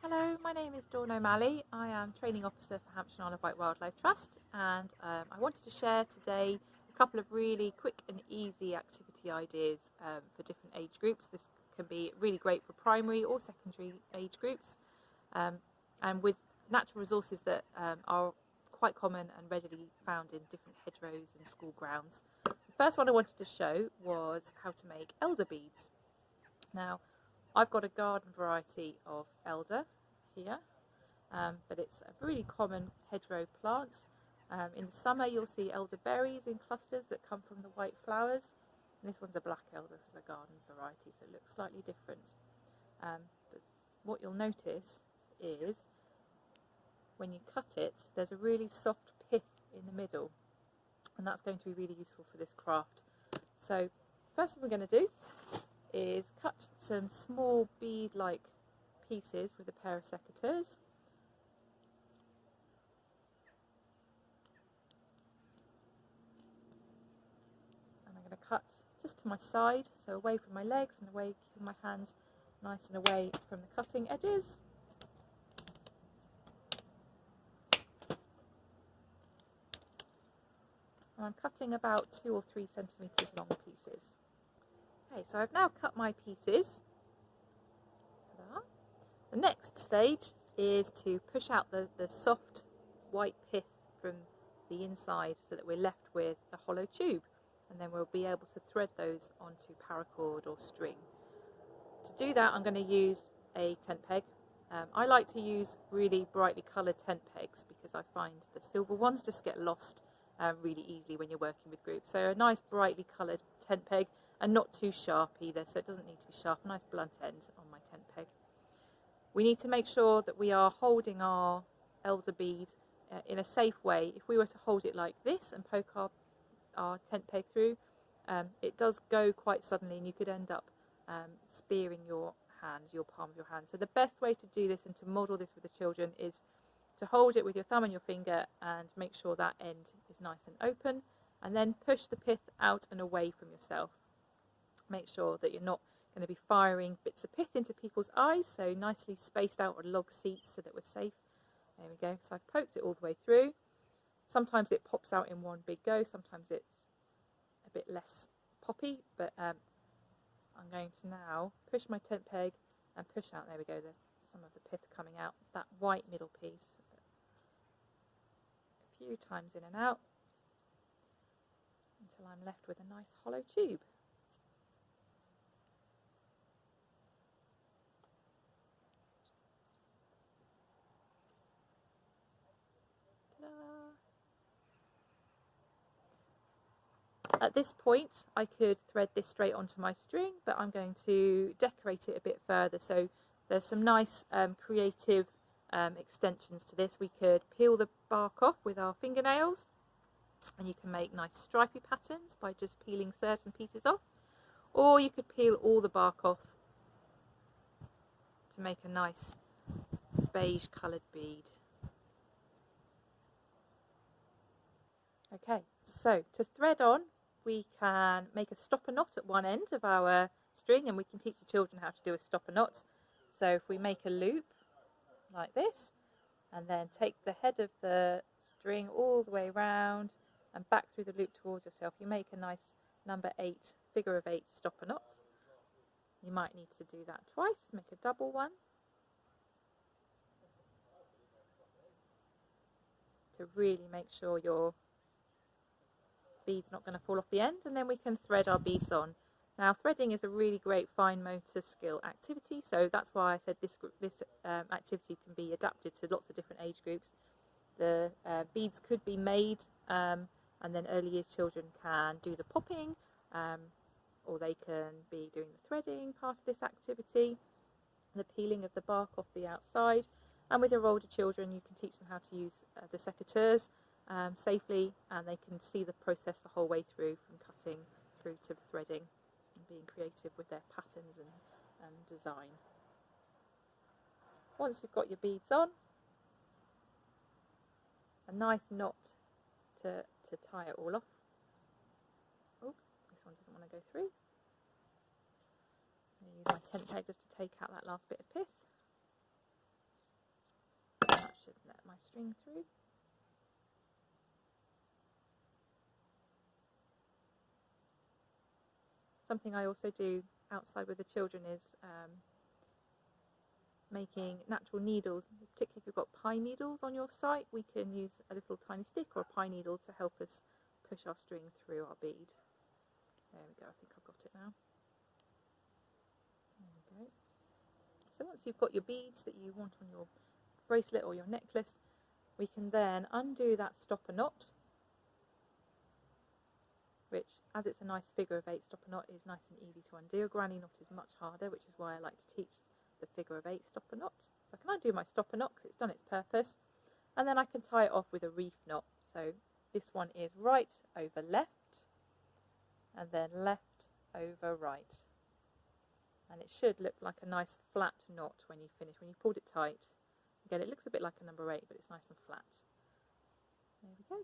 Hello, my name is Dawn O'Malley. I am Training Officer for Hampshire and Isle of Wight Wildlife Trust, and I wanted to share today a couple of really quick and easy activity ideas for different age groups. This can be really great for primary or secondary age groups, and with natural resources that are quite common and readily found in different hedgerows and school grounds. The first one I wanted to show was how to make elder beads. Now, I've got a garden variety of elder here, but it's a really common hedgerow plant. In the summer you'll see elderberries in clusters that come from the white flowers, and this one's a black elder, this is a garden variety, so it looks slightly different. But what you'll notice is when you cut it, there's a really soft pith in the middle, and that's going to be really useful for this craft. So first thing we're going to do is cut some small bead-like pieces with a pair of secateurs. And I'm going to cut just to my side, so away from my legs and away, keeping my hands nice and away from the cutting edges. And I'm cutting about 2 or 3 centimetres long pieces. Okay, so I've now cut my pieces. The next stage is to push out the soft white pith from the inside so that we're left with a hollow tube, and then we'll be able to thread those onto paracord or string. To do that, I'm going to use a tent peg. I like to use really brightly coloured tent pegs because I find the silver ones just get lost really easily when you're working with groups. So a nice brightly coloured tent peg, and not too sharp either, so it doesn't need to be sharp, a nice blunt end on my tent peg. We need to make sure that we are holding our elder bead in a safe way. If we were to hold it like this and poke our tent peg through, it does go quite suddenly and you could end up spearing your hand, your palm of your hand. So the best way to do this and to model this with the children is to hold it with your thumb and your finger and make sure that end is nice and open, and then push the pith out and away from yourself. Make sure that you're not going to be firing bits of pith into people's eyes, so nicely spaced out on log seats so that we're safe. There we go, so I've poked it all the way through. Sometimes it pops out in one big go, sometimes it's a bit less poppy, but I'm going to now push my tent peg and push out, there we go, some of the pith coming out, that white middle piece. A few times in and out until I'm left with a nice hollow tube. At this point I could thread this straight onto my string, but I'm going to decorate it a bit further. So there's some nice creative extensions to this. We could peel the bark off with our fingernails, and you can make nice stripy patterns by just peeling certain pieces off, or you could peel all the bark off to make a nice beige coloured bead. Okay, so to thread on, we can make a stopper knot at one end of our string, and we can teach the children how to do a stopper knot. So if we make a loop like this, and then take the head of the string all the way around and back through the loop towards yourself, you make a nice number 8, figure of 8 stopper knot. You might need to do that twice, make a double one to really make sure your bead's not going to fall off the end, and then we can thread our beads on. Now, threading is a really great fine motor skill activity, so that's why I said this activity can be adapted to lots of different age groups. The beads could be made, and then early years children can do the popping, or they can be doing the threading part of this activity, the peeling of the bark off the outside, and with your older children you can teach them how to use the secateurs safely, and they can see the process the whole way through, from cutting through to threading, and being creative with their patterns and design. Once you've got your beads on, a nice knot to tie it all off. Oops, this one doesn't want to go through. I'm going to use my tent peg just to take out that last bit of pith. should let my string through. Something I also do outside with the children is making natural needles, particularly if you've got pine needles on your site. We can use a little tiny stick or a pine needle to help us push our string through our bead. There we go, I think I've got it now. There we go. So once you've got your beads that you want on your bracelet or your necklace, we can then undo that stopper knot, which, as it's a nice figure of 8 stopper knot, is nice and easy to undo. A granny knot is much harder, which is why I like to teach the figure of 8 stopper knot. So I can undo my stopper knot because it's done its purpose, and then I can tie it off with a wreath knot. So this one is right over left, and then left over right. And it should look like a nice flat knot when you finish. When you pulled it tight, again, it looks a bit like a number 8, but it's nice and flat. There we go.